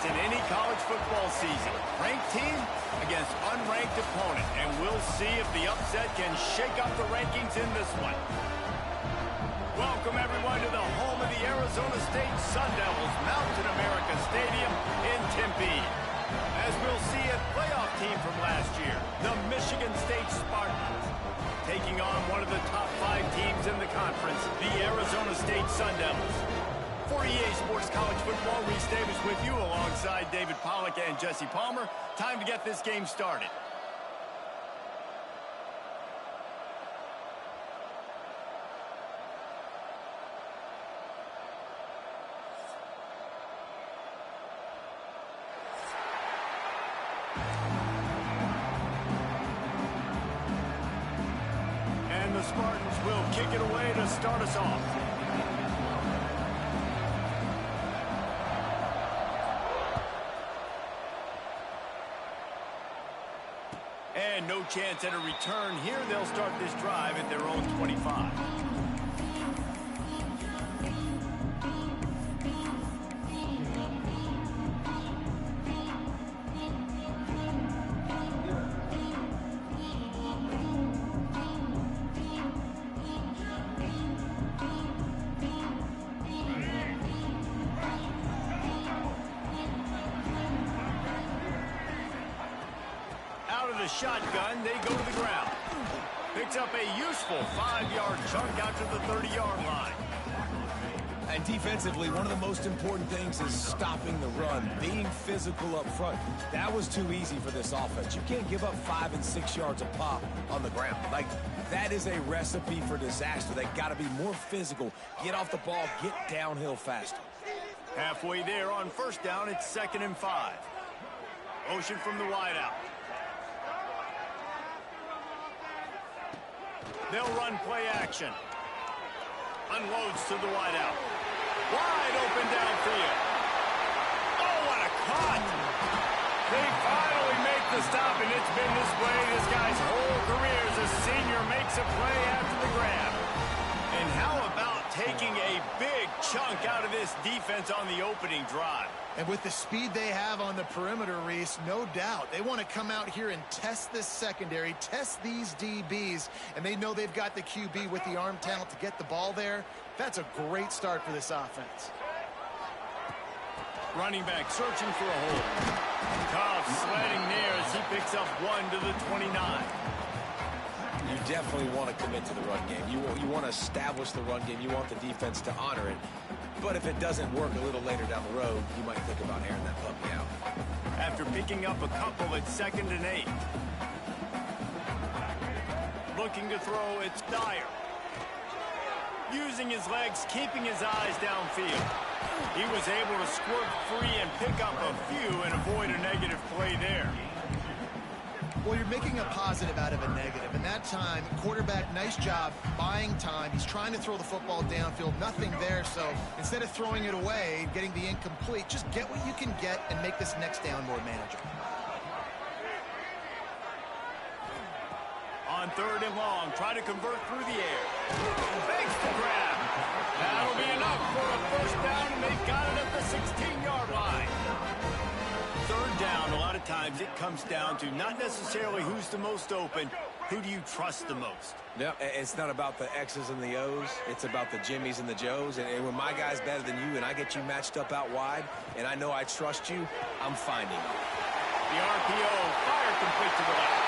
in any college football season. Ranked team against unranked opponent, and we'll see if the upset can shake up the rankings in this one. Welcome, everyone, to the home of the Arizona State Sun Devils, Mountain America Stadium in Tempe. As we'll see a playoff team from last year, the Michigan State Spartans, taking on one of the top 5 teams in the conference, the Arizona State Sun Devils. For EA Sports College Football, Reese Davis with you alongside David Pollack and Jesse Palmer. Time to get this game started. And the Spartans will kick it away to start us off. And no chance at a return here. They'll start this drive at their own 25. The shotgun, they go to the ground. Picks up a useful 5-yard chunk out to the 30-yard line. And defensively, one of the most important things is stopping the run, being physical up front. That was too easy for this offense. You can't give up 5 and 6 yards a pop on the ground. Like, that is a recipe for disaster. They got to be more physical, get off the ball, get downhill faster. Halfway there on first down, it's 2nd and 5. Motion from the wideout. They'll run play action. Unloads to the wideout. Wide open downfield. Oh, what a cut! They finally make the stop, and it's been this way this guy's whole career as a senior makes a play after the grab. And how about taking a big chunk out of this defense on the opening drive? And with the speed they have on the perimeter, Reese, no doubt, they want to come out here and test this secondary, test these DBs, and they know they've got the QB with the arm talent to get the ball there. That's a great start for this offense. Running back searching for a hole. Cobb sledding there as he picks up 1 to the 29. You definitely want to commit to the run game. You want to establish the run game. You want the defense to honor it. But if it doesn't work a little later down the road, you might think about airing that puppy out. After picking up a couple at 2nd and 8. Looking to throw, it's Dyer. Using his legs, keeping his eyes downfield. He was able to squirt free and pick up a few and avoid a negative play there. Well, you're making a positive out of a negative. And that time, quarterback, nice job buying time. He's trying to throw the football downfield. Nothing there. So instead of throwing it away, getting the incomplete, just get what you can get and make this next down more manageable. On 3rd and long, try to convert through the air. Fakes the grab. That'll be enough for a first down, and they've got it at the 16-yard line. 3rd down, a lot of times it comes down to not necessarily who's the most open, who do you trust the most? No, it's not about the X's and the O's. It's about the Jimmies and the Joes. And when my guy's better than you and I get you matched up out wide and I know I trust you, I'm finding you. The RPO, fire complete to the left.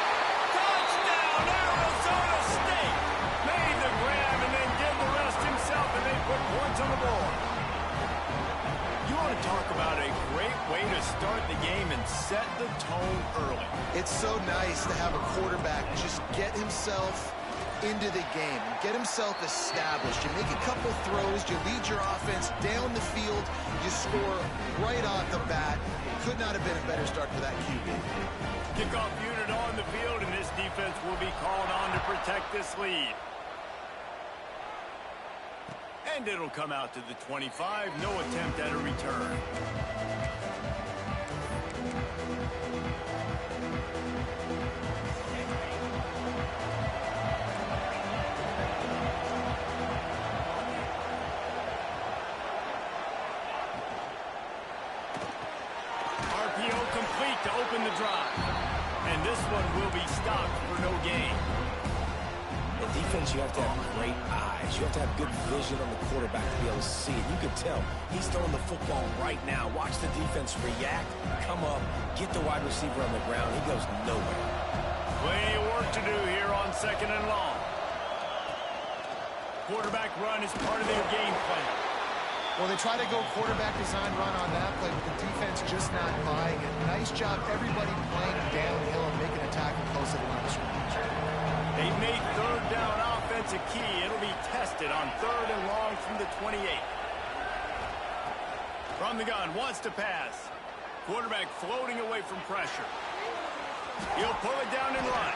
Touchdown, Arizona State! Made the grab and then did the rest himself, and they put points on the board. You want to talk about a great way to start the game and set the tone early. It's so nice to have a quarterback just get himself into the game, get himself established. You make a couple throws, you lead your offense down the field, you score right off the bat. Could not have been a better start for that QB. Kickoff unit on the field, and this defense will be called on to protect this lead. And it'll come out to the 25. No attempt at a return. one will be stopped for no gain. In defense, you have to have great eyes. You have to have good vision on the quarterback to be able to see it. You can tell he's throwing the football right now. Watch the defense react, come up, get the wide receiver on the ground. He goes nowhere. Plenty of work to do here on 2nd and long. Quarterback run is part of their game plan. Well, they try to go quarterback design run on that play, but the defense just not buying it. Nice job, everybody playing downhill and making a tackle close to the line of scrimmage. They've made 3rd down offense a key. It'll be tested on 3rd and long from the 28. From the gun, wants to pass. Quarterback floating away from pressure. He'll pull it down and run.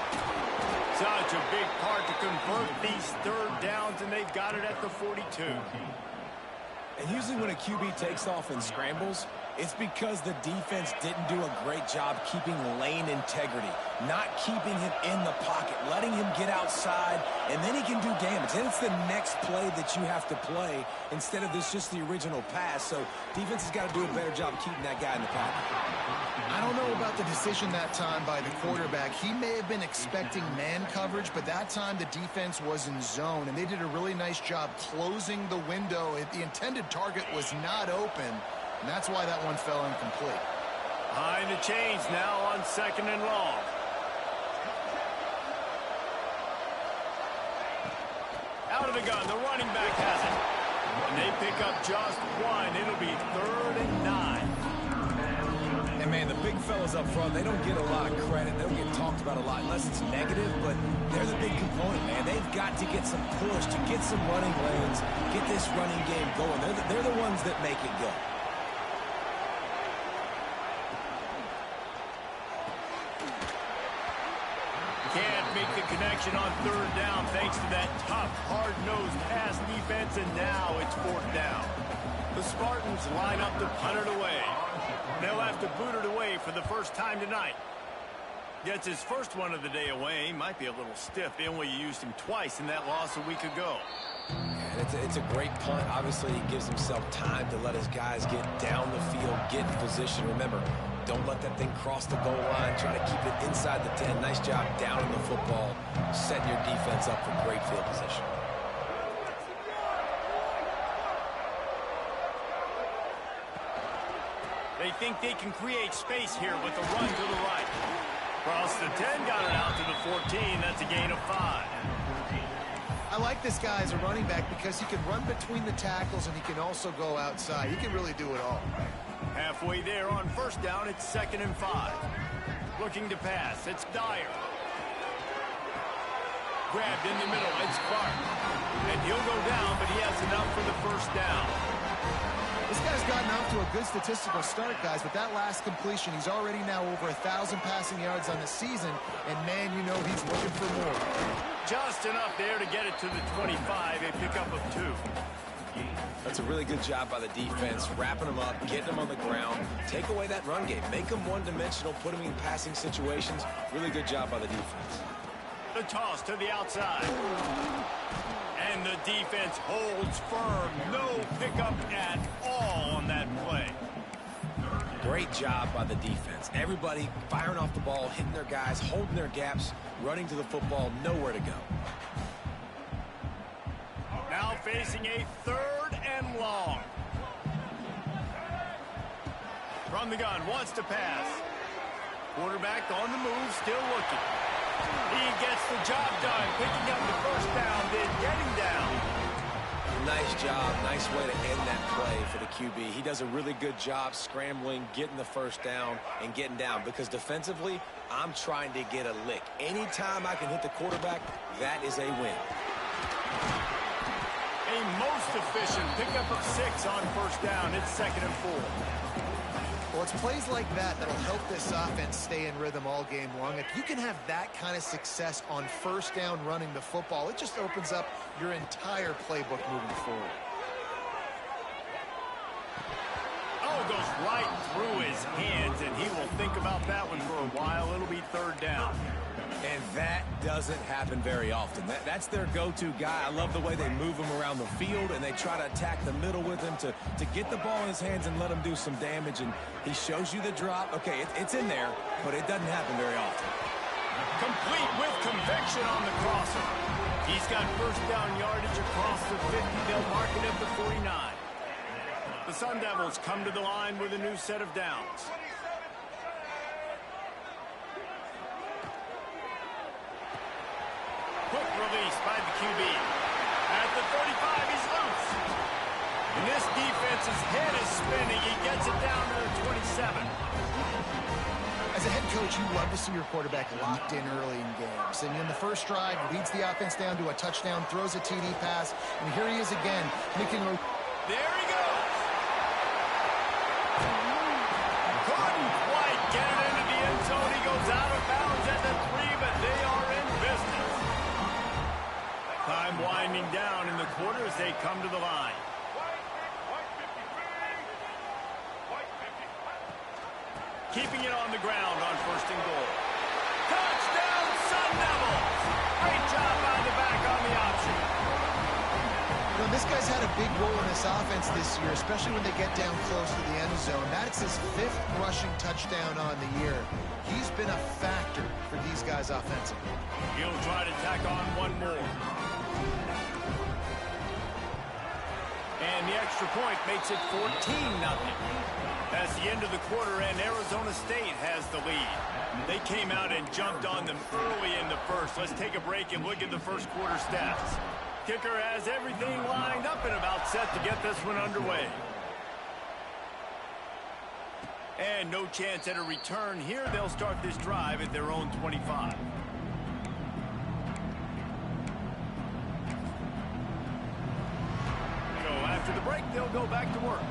Such a big part to convert these 3rd downs, and they've got it at the 42. And usually when a QB takes off and scrambles, it's because the defense didn't do a great job keeping lane integrity, not keeping him in the pocket, letting him get outside, and then he can do damage. Then it's the next play that you have to play instead of this just the original pass. So defense has got to do a better job of keeping that guy in the pocket. I don't know about the decision that time by the quarterback. He may have been expecting man coverage, but that time the defense was in zone, and they did a really nice job closing the window. The intended target was not open, and that's why that one fell incomplete. Behind the chains now on 2nd and long. Out of the gun, the running back has it. And they pick up just one. It'll be 3rd and 9. And, man, the big fellas up front, they don't get a lot of credit. They don't get talked about a lot unless it's negative, but they're the big component, man. They've got to get some push, to get some running lanes, get this running game going. They're the ones that make it go. Can't make the connection on 3rd down thanks to that tough, hard-nosed pass defense, and now it's 4th down. The Spartans line up to punt it away. They'll have to boot it away for the first time tonight. Gets his first one of the day away. Might be a little stiff. They only used him twice in that loss a week ago. And it's a great punt. Obviously, he gives himself time to let his guys get down the field, get in position. Remember, don't let that thing cross the goal line. Try to keep it inside the 10. Nice job down in the football, setting your defense up for great field position. They think they can create space here with a run to the right. Across the 10, got it out to the 14. That's a gain of 5. I like this guy as a running back because he can run between the tackles and he can also go outside. He can really do it all. Halfway there on 1st down, it's 2nd and 5. Looking to pass, it's Dyer. Grabbed in the middle, it's Clark. And he'll go down, but he has enough for the 1st down. This guy's gotten off to a good statistical start, guys, but that last completion, he's already now over 1,000 passing yards on the season, and, man, you know he's looking for more. Just enough there to get it to the 25, a pickup of 2. That's a really good job by the defense, wrapping them up, getting them on the ground, take away that run game, make them one-dimensional, put them in passing situations. Really good job by the defense. The toss to the outside. And the defense holds firm. No pickup at all on that play. Great job by the defense. Everybody firing off the ball, hitting their guys, holding their gaps, running to the football, nowhere to go. Now facing a 3rd and long. From the gun, wants to pass. Quarterback on the move, still looking. He gets the job done, picking up the 1st down, then getting down. Nice job. Nice way to end that play for the QB. He does a really good job scrambling, getting the 1st down, and getting down. Because defensively, I'm trying to get a lick. Anytime I can hit the quarterback, that is a win. A most efficient pickup of 6 on 1st down. It's 2nd and 4. Well, it's plays like that that'll help this offense stay in rhythm all game long. If you can have that kind of success on 1st down running the football, it just opens up your entire playbook moving forward. Oh, goes right through his hands, and he will think about that one for a while. It'll be 3rd down. And that doesn't happen very often. That's their go-to guy. I love the way they move him around the field, and they try to attack the middle with him to get the ball in his hands and let him do some damage. And he shows you the drop. Okay, it's in there, but it doesn't happen very often. conviction on the crosser. He's got first down yardage across the 50. They'll mark it at the 49. The Sun Devils come to the line with a new set of downs. Quick release by the QB. At the 35, he's loose. And this defense's head is spinning. He gets it down to the 27. As a head coach, you love to see your quarterback locked in early in games. And in the first drive, leads the offense down to a touchdown, throws a TD pass, and here he is again, making a... There he goes. Couldn't quite get it into the end zone. He goes out of bounds at the 3, but they are in business. Time winding down in the quarter as they come to the line. Keeping it on the ground on first and goal. Touchdown, Sun Devils! Great job by the back on the option. You know, this guy's had a big role in this offense this year, especially when they get down close to the end zone. That's his 5th rushing touchdown on the year. He's been a factor for these guys offensively. He'll try to tack on one more. And the extra point makes it 14-0. As the end of the quarter, and Arizona State has the lead. They came out and jumped on them early in the first. Let's take a break and look at the first quarter stats. Kicker has everything lined up and about set to get this one underway. And no chance at a return here. They'll start this drive at their own 25. So after the break, they'll go back to work.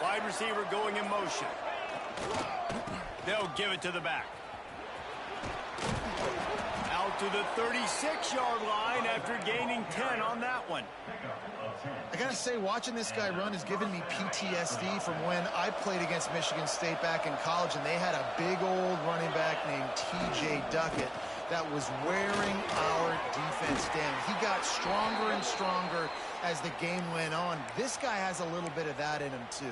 Wide receiver going in motion. They'll give it to the back. Out to the 36-yard line after gaining 10 on that one. I gotta say, watching this guy run has given me PTSD from when I played against Michigan State back in college, and they had a big old running back named T.J. Duckett that was wearing our defense down. He got stronger and stronger as the game went on. This guy has a little bit of that in him, too.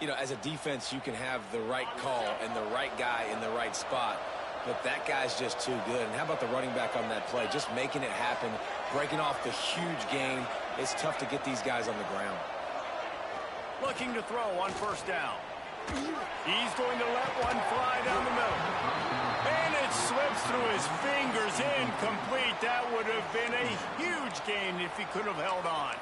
You know, as a defense, you can have the right call and the right guy in the right spot, but that guy's just too good. And how about the running back on that play? Just making it happen, breaking off the huge gain. It's tough to get these guys on the ground. Looking to throw on first down. He's going to let one fly down the middle. And it slips through his fingers, incomplete. That would have been a huge gain if he could have held on.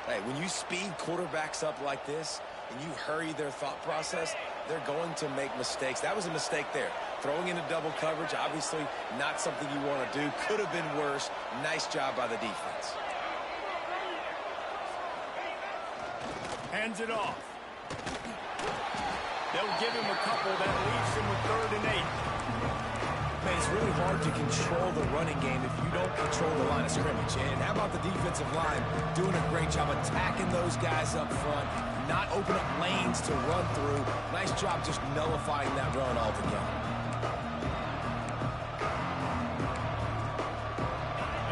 Hey, when you speed quarterbacks up like this and you hurry their thought process, they're going to make mistakes. That was a mistake there. Throwing into double coverage, obviously not something you want to do. Could have been worse. Nice job by the defense. Hands it off. They'll give him a couple that leaves him with 3rd and 8. Man, it's really hard to control the running game if you don't control the line of scrimmage. And how about the defensive line doing a great job attacking those guys up front, not open up lanes to run through. Nice job just nullifying that run altogether.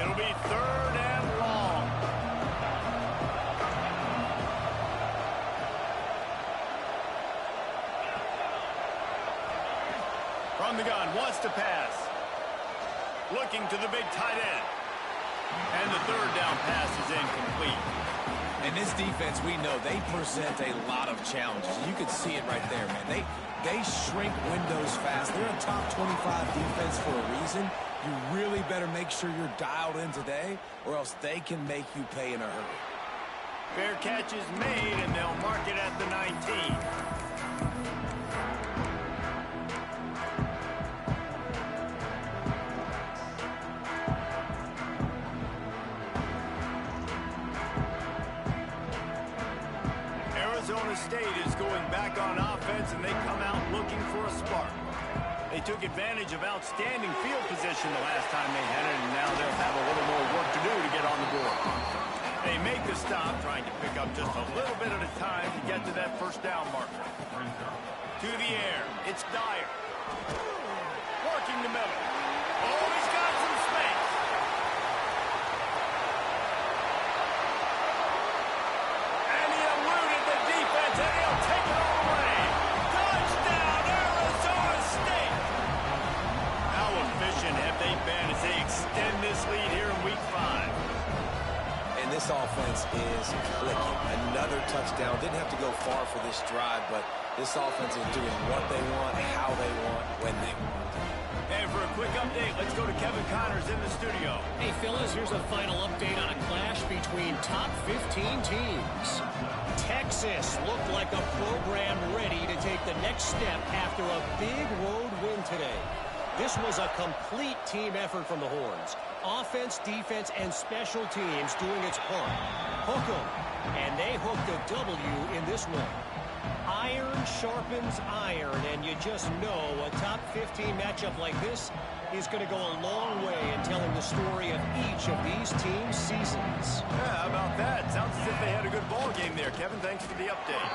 It'll be 3rd and long. From the gun, wants to pass. Looking to the big tight end. And the 3rd down pass is incomplete. And this defense, we know, they present a lot of challenges. You can see it right there, man. They shrink windows fast. They're a top 25 defense for a reason. You really better make sure you're dialed in today, or else they can make you pay in a hurry. Fair catch is made, and they'll mark it at the 19. Arizona State is going back on offense, and they come out looking for a spark. They took advantage of outstanding field position the last time they had it, and now they'll have a little more work to do to get on the board. They make the stop, trying to pick up just a little bit at a time to get to that first down marker. To the air, it's Dyer. Working the middle. Oh, he's got some space. This offense is clicking. Another touchdown. Didn't have to go far for this drive, but this offense is doing what they want, how they want, when they want. And for a quick update, let's go to Kevin Connors in the studio. Hey, fellas, here's a final update on a clash between top 15 teams. Texas looked like a program ready to take the next step after a big road win today. This was a complete team effort from the Horns. Offense, defense, and special teams doing its part. Hook 'em. And they hooked a W in this one. Iron sharpens iron, and you just know a top 15 matchup like this is going to go a long way in telling the story of each of these teams' seasons. Yeah, how about that? Sounds as if they had a good ball game there. Kevin, thanks for the update.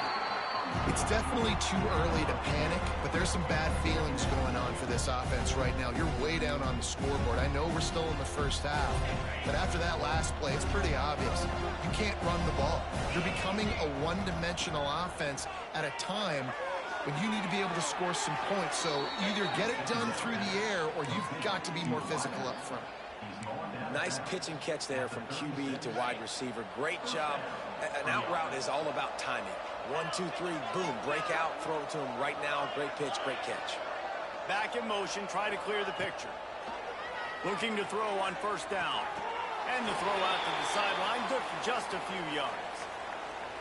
It's definitely too early to panic, but there's some bad feelings going on for this offense right now. You're way down on the scoreboard. I know we're still in the first half, but after that last play, it's pretty obvious. You can't run the ball. You're becoming a one-dimensional offense at a time when you need to be able to score some points. So either get it done through the air or you've got to be more physical up front. Nice pitch and catch there from QB to wide receiver. Great job. An out route is all about timing. 1, 2, 3, boom, break out, throw it to him right now. Great pitch, great catch. Back in motion, try to clear the picture. Looking to throw on first down. And the throw out to the sideline, good for just a few yards.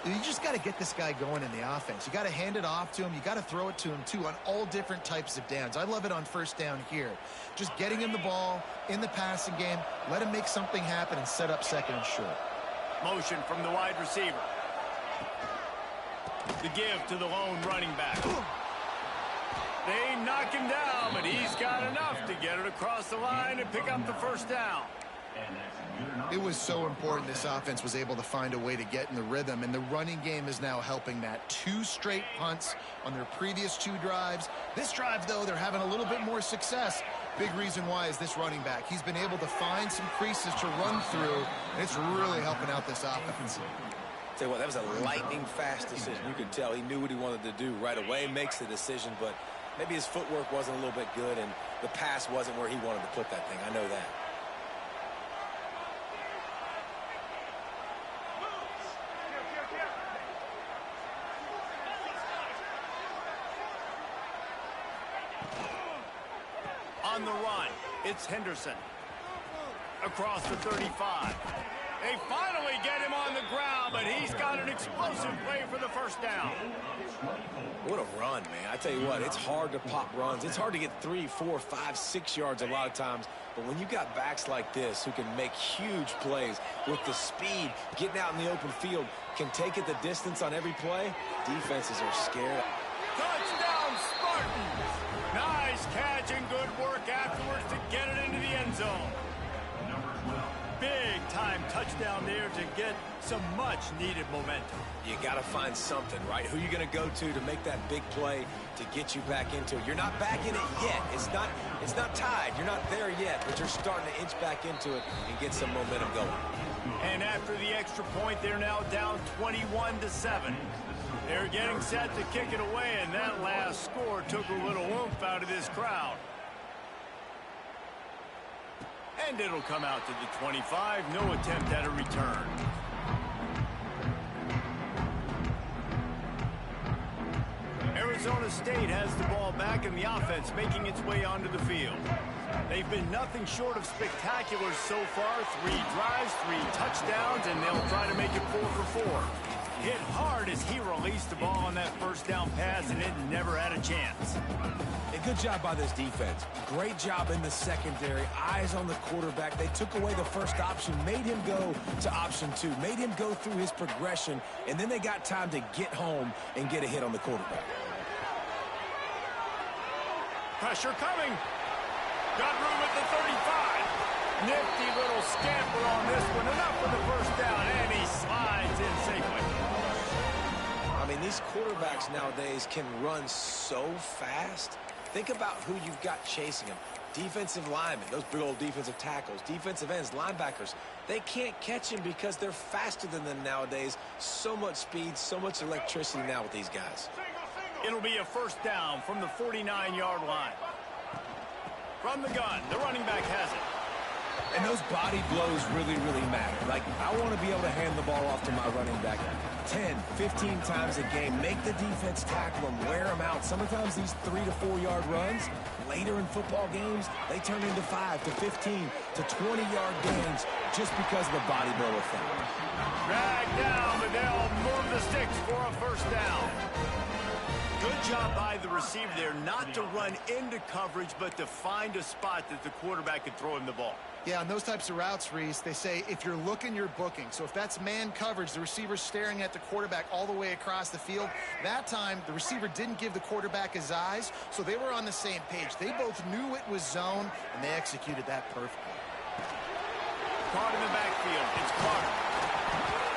You just got to get this guy going in the offense. You got to hand it off to him. You got to throw it to him, too, on all different types of downs. I love it on first down here. Just getting him the ball in the passing game, let him make something happen and set up second and short. Motion from the wide receiver. The give to the lone running back. They knock him down, but he's got enough to get it across the line and pick up the first down. It was so important this offense was able to find a way to get in the rhythm, and the running game is now helping that. 2 straight punts on their previous 2 drives. This drive, though, they're having a little bit more success. Big reason why is this running back. He's been able to find some creases to run through, and it's really helping out this offense. Tell you what, that was a lightning-fast decision. You could tell he knew what he wanted to do right away, makes the decision, but maybe his footwork wasn't a little bit good, and the pass wasn't where he wanted to put that thing. I know that. On the run, it's Henderson. Across the 35. They finally get him on the ground, but he's got an explosive play for the first down. What a run, man. I tell you what, it's hard to pop runs. It's hard to get 3, 4, 5, 6 yards a lot of times. But when you got backs like this who can make huge plays with the speed, getting out in the open field, can take it the distance on every play, defenses are scared. Touchdown, Spartans! Nice catch and good work afterwards to get it into the end zone. Big-time touchdown there to get some much-needed momentum. You got to find something, right? Who are you going to go to make that big play to get you back into it? You're not back in it yet. It's not tied. You're not there yet, but you're starting to inch back into it and get some momentum going. And after the extra point, they're now down 21-7. They're getting set to kick it away, and that last score took a little oomph out of this crowd. And it'll come out to the 25. No attempt at a return. Arizona State has the ball back in the offense, making its way onto the field. They've been nothing short of spectacular so far. 3 drives, 3 touchdowns, and they'll try to make it 4 for 4. Hit hard as he released the ball on that first down pass, and it never had a chance. A good job by this defense. Great job in the secondary. Eyes on the quarterback. They took away the first option, made him go to option 2, made him go through his progression, and then they got time to get home and get a hit on the quarterback. Pressure coming. Got room at the 35. Nifty little scamper on this one. Enough for the first down, and he slides in safely. I mean, these quarterbacks nowadays can run so fast. Think about who you've got chasing them. Defensive linemen, those big old defensive tackles, defensive ends, linebackers. They can't catch him because they're faster than them nowadays. So much speed, so much electricity now with these guys. It'll be a first down from the 49-yard line. From the gun, the running back has it. And those body blows really, really matter. Like, I want to be able to hand the ball off to my running back 10, 15 times a game. Make the defense tackle them, wear them out. Sometimes these 3 to 4 yard runs, later in football games, they turn into 5 to 15 to 20-yard gains just because of the body blow effect. Drag down, but they'll move the sticks for a first down. Good job by the receiver there not to run into coverage, but to find a spot that the quarterback could throw him the ball. Yeah, on those types of routes, Reese, they say if you're looking, you're booking. So if that's man coverage, the receiver's staring at the quarterback all the way across the field. That time, the receiver didn't give the quarterback his eyes, so they were on the same page. They both knew it was zone, and they executed that perfectly. Caught in the backfield. It's Clark.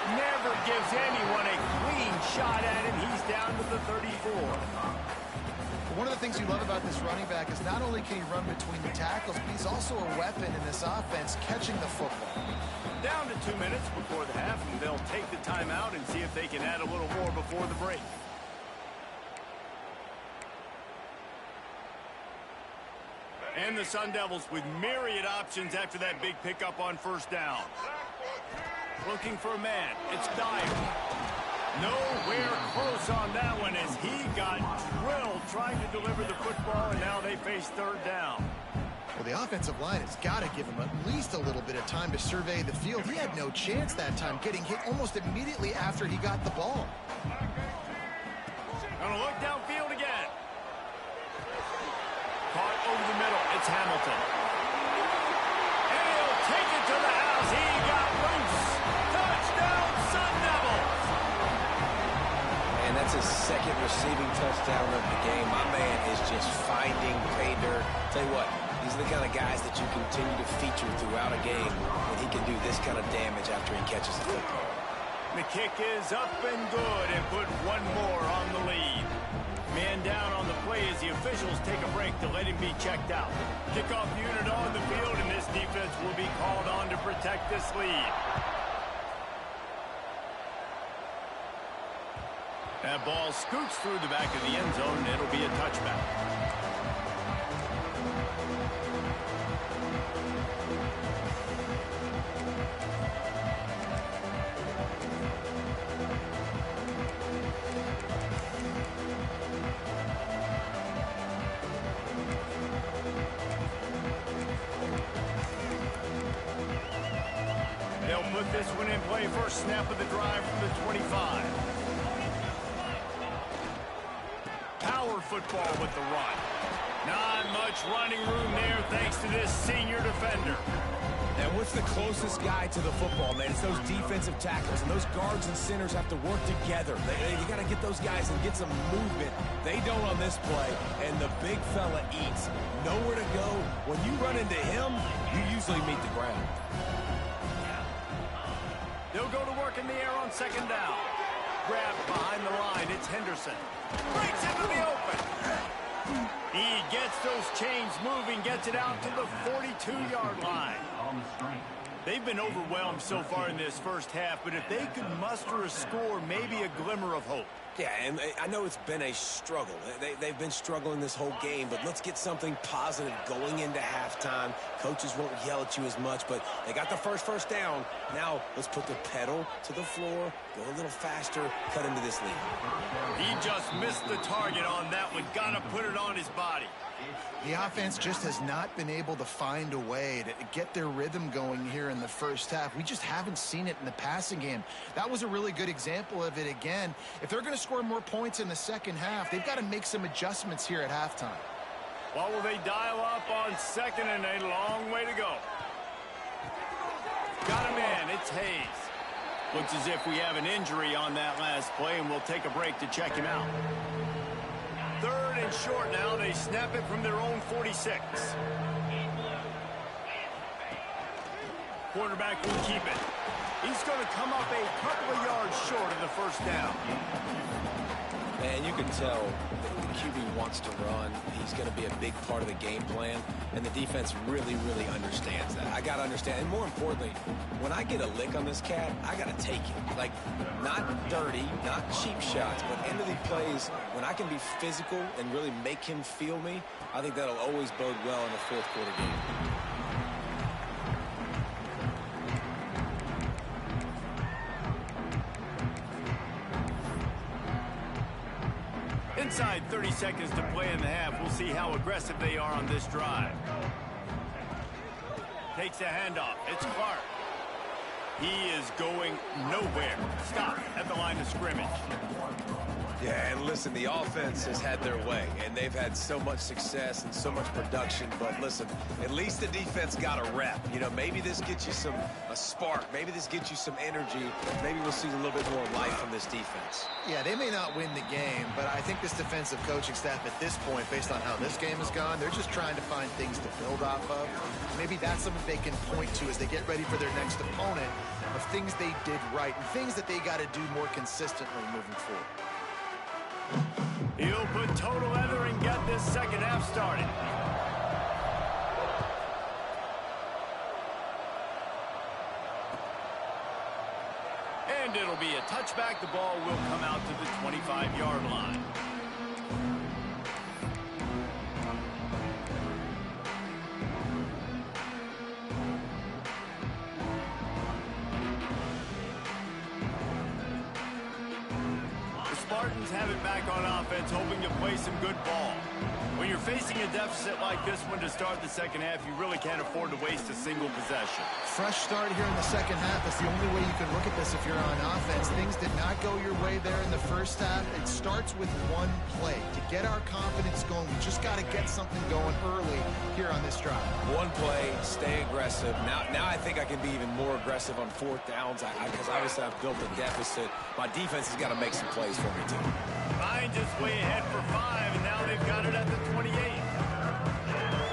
Never gives anyone a clean shot at him. He's down to the 34. One of the things you love about this running back is not only can he run between the tackles, but he's also a weapon in this offense, catching the football. Down to 2 minutes before the half, and they'll take the timeout and see if they can add a little more before the break. And the Sun Devils with myriad options after that big pickup on first down. Looking for a man. It's Dyer. Nowhere close on that one as he got drilled trying to deliver the football, and now they face third down. Well, the offensive line has got to give him at least a little bit of time to survey the field. He had no chance that time, getting hit almost immediately after he got the ball. Gonna look downfield again. Caught over the middle. It's Hamilton. And he'll take it to the house. He got loose. Touchdown, Sun Devils. And that's his second receiving touchdown of the game. My man is just finding pay dirt. Tell you what, these are the kind of guys that you continue to feature throughout a game when he can do this kind of damage after he catches the football. The kick is up and good and put one more on the lead. Man down on the play as the officials take a break to let him be checked out. Kickoff unit on the field, and this defense will be called on to protect this lead. That ball scoots through the back of the end zone, and it'll be a touchback. They'll put this one in play. First snap of the drive from the 25. Power football with the run. Not much running room there thanks to this senior defender. And what's the closest guy to the football, man? It's those defensive tackles, and those guards and centers have to work together. You got to get those guys and get some movement. They don't on this play, and the big fella eats. Nowhere to go. When you run into him, you usually meet the ground. They'll go to work in the air on second down. Grab behind the line. It's Henderson. Breaks into the open. He gets those chains moving, gets it out to the 42-yard line. They've been overwhelmed so far in this first half, but if they could muster a score, maybe a glimmer of hope. Yeah, and I know it's been a struggle. They've been struggling this whole game, but let's get something positive going into halftime. Coaches won't yell at you as much, but they got the first down. Now let's put the pedal to the floor, go a little faster, cut into this lead. He just missed the target on that one. Got to put it on his body. The offense just has not been able to find a way to get their rhythm going here in the first half. We just haven't seen it in the passing game. That was a really good example of it again. If they're going to score more points in the second half, they've got to make some adjustments here at halftime. What will they dial up on second and a long way to go? Got a man. It's Hayes. Looks as if we have an injury on that last play, and we'll take a break to check him out. Third and short now. They snap it from their own 46. Quarterback will keep it. He's going to come up a couple of yards short of the first down. And you can tell that the QB wants to run. He's going to be a big part of the game plan, and the defense really, really understands that. I got to understand, and more importantly, when I get a lick on this cat, I got to take it. Like, not dirty, not cheap shots, but end of the plays, when I can be physical and really make him feel me, I think that'll always bode well in the fourth quarter game. Inside 30 seconds to play in the half. We'll see how aggressive they are on this drive. Takes a handoff. It's Clark. He is going nowhere. Stop at the line of scrimmage. Yeah, and listen, the offense has had their way, and they've had so much success and so much production. But listen, at least the defense got a rep. You know, maybe this gets you a spark. Maybe this gets you some energy. Maybe we'll see a little bit more life from this defense. Yeah, they may not win the game, but I think this defensive coaching staff at this point, based on how this game has gone, they're just trying to find things to build off of. Maybe that's something they can point to as they get ready for their next opponent, of things they did right and things that they got to do more consistently moving forward. He'll put total leather and get this second half started. And it'll be a touchback. The ball will come out to the 25-yard line. Spartans have it back on offense, hoping to play some good ball. When you're facing a deficit like this one to start the second half, you really can't afford to waste a single possession. Fresh start here in the second half. That's the only way you can look at this if you're on offense. Things did not go your way there in the first half. It starts with one play. To get our confidence going, we just got to get something going early here on this drive. One play, stay aggressive. Now I think I can be even more aggressive on fourth downs because obviously I've built a deficit. My defense has got to make some plays for me, too. Ryan's just way ahead for 5, and now they've got it at the 28.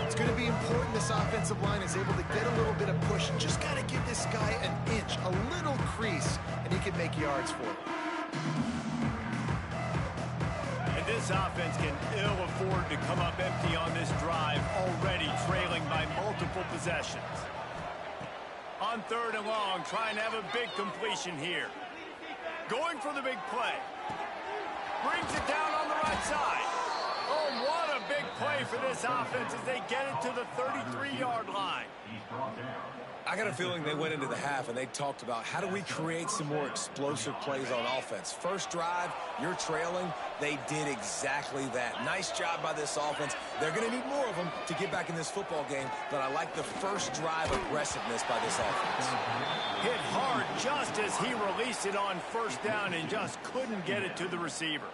It's going to be important this offensive line is able to get a little bit of push. Just got to give this guy an inch, a little crease, and he can make yards for it. And this offense can ill afford to come up empty on this drive, already trailing by multiple possessions. On 3rd and long, trying to have a big completion here. Going for the big play. Brings it down on the right side. Oh, what a big play for this offense as they get it to the 33-yard line. I got a feeling they went into the half and they talked about how do we create some more explosive plays on offense. First drive, you're trailing. They did exactly that. Nice job by this offense. They're going to need more of them to get back in this football game, but I like the first drive aggressiveness by this offense. Hit hard just as he released it on first down and just couldn't get it to the receiver.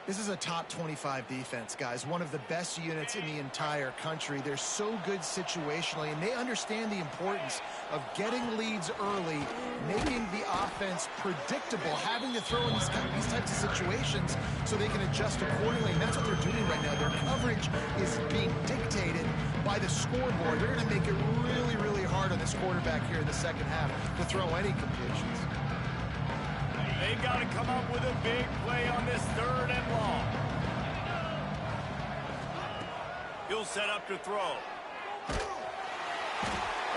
This is a top 25 defense, guys. One of the best units in the entire country. They're so good situationally, and they understand the importance of getting leads early, making the offense predictable, having to throw in these types of situations so they can adjust accordingly. And that's what they're doing right now. Their coverage is being dictated by the scoreboard. They're going to make it really, really hard on this quarterback here in the second half to throw any completions. They've got to come up with a big play on this 3rd and long. He'll set up to throw.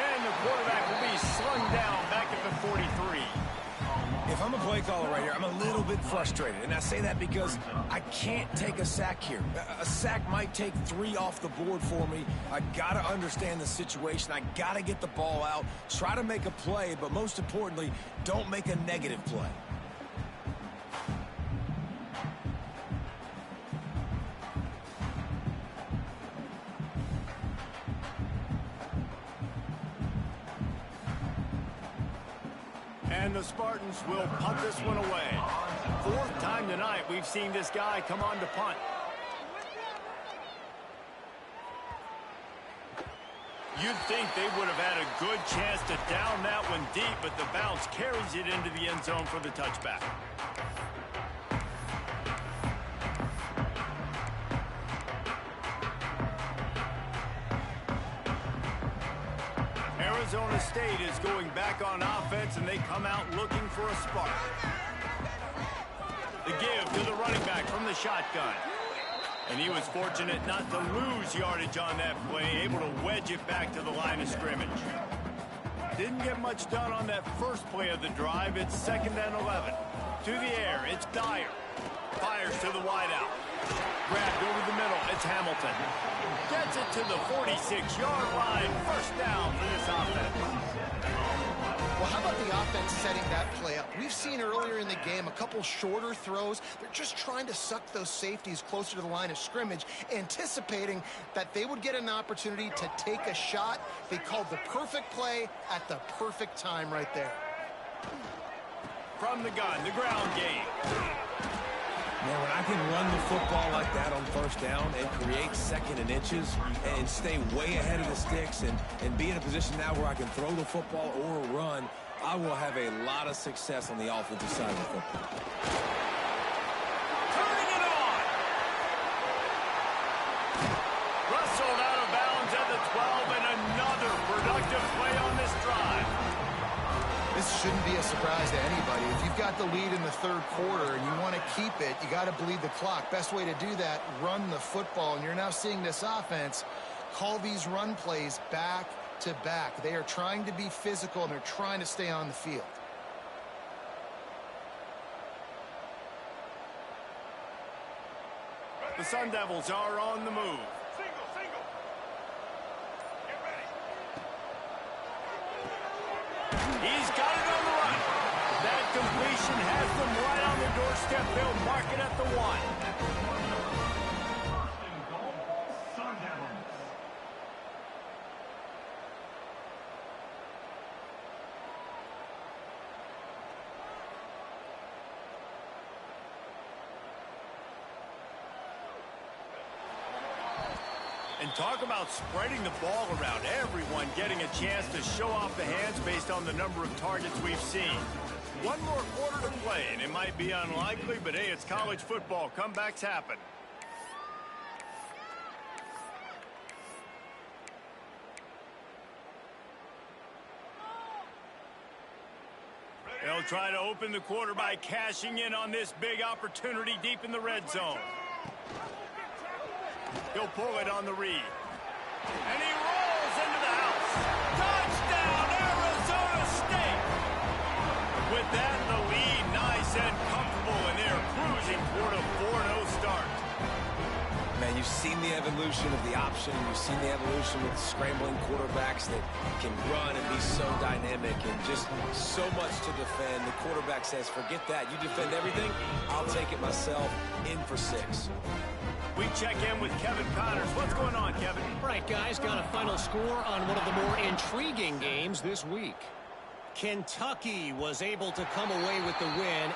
And the quarterback will be slung down back at the 43. If I'm a play caller right here, I'm a little bit frustrated. And I say that because I can't take a sack here. A sack might take 3 off the board for me. I got to understand the situation. I got to get the ball out, try to make a play, but most importantly, don't make a negative play. And the Spartans will punt this one away. 4th time tonight we've seen this guy come on to punt. You'd think they would have had a good chance to down that one deep, but the bounce carries it into the end zone for the touchback. Arizona State is going back on offense, and they come out looking for a spark. The give to the running back from the shotgun. And he was fortunate not to lose yardage on that play, able to wedge it back to the line of scrimmage. Didn't get much done on that first play of the drive. It's 2nd and 11. To the air, it's Dyer. Fires to the wideout. Grabbed over the middle, it's Hamilton. Gets it to the 46-yard line. First down for this offense. Well, how about the offense setting that play up? We've seen earlier in the game a couple shorter throws. They're just trying to suck those safeties closer to the line of scrimmage, anticipating that they would get an opportunity to take a shot. They called the perfect play at the perfect time right there. From the gun, the ground game. Man, when I can run the football like that on first down and create second and inches and stay way ahead of the sticks and be in a position now where I can throw the football or run, I will have a lot of success on the offensive side of the football. Turning it on. Rustled out of bounds at the 12, and another productive play on this drive. This shouldn't be a surprise to anybody. If you've got the lead in the third quarter and you want to keep it, you got to bleed the clock. Best way to do that, run the football. And you're now seeing this offense call these run plays back to back. They are trying to be physical, and they're trying to stay on the field. The Sun Devils are on the move. He's got it on the run. That completion has them right on the doorstep. They'll mark it at the 1. And talk about spreading the ball around. Everyone getting a chance to show off the hands based on the number of targets we've seen. One more quarter to play, and it might be unlikely, but hey, it's college football. Comebacks happen. They'll try to open the quarter by cashing in on this big opportunity deep in the red zone. He'll pull it on the read. And he rolls into the house. Touchdown, Arizona State! With that in the lead, nice and comfortable, and they're cruising toward a 4-0 start. Man, you've seen the evolution of the option. You've seen the evolution with scrambling quarterbacks that can run and be so dynamic and just so much to defend. The quarterback says, forget that. You defend everything, I'll take it myself. In for 6. We check in with Kevin Connors. What's going on, Kevin? All right, guys, got a final score on one of the more intriguing games this week. Kentucky was able to come away with the win.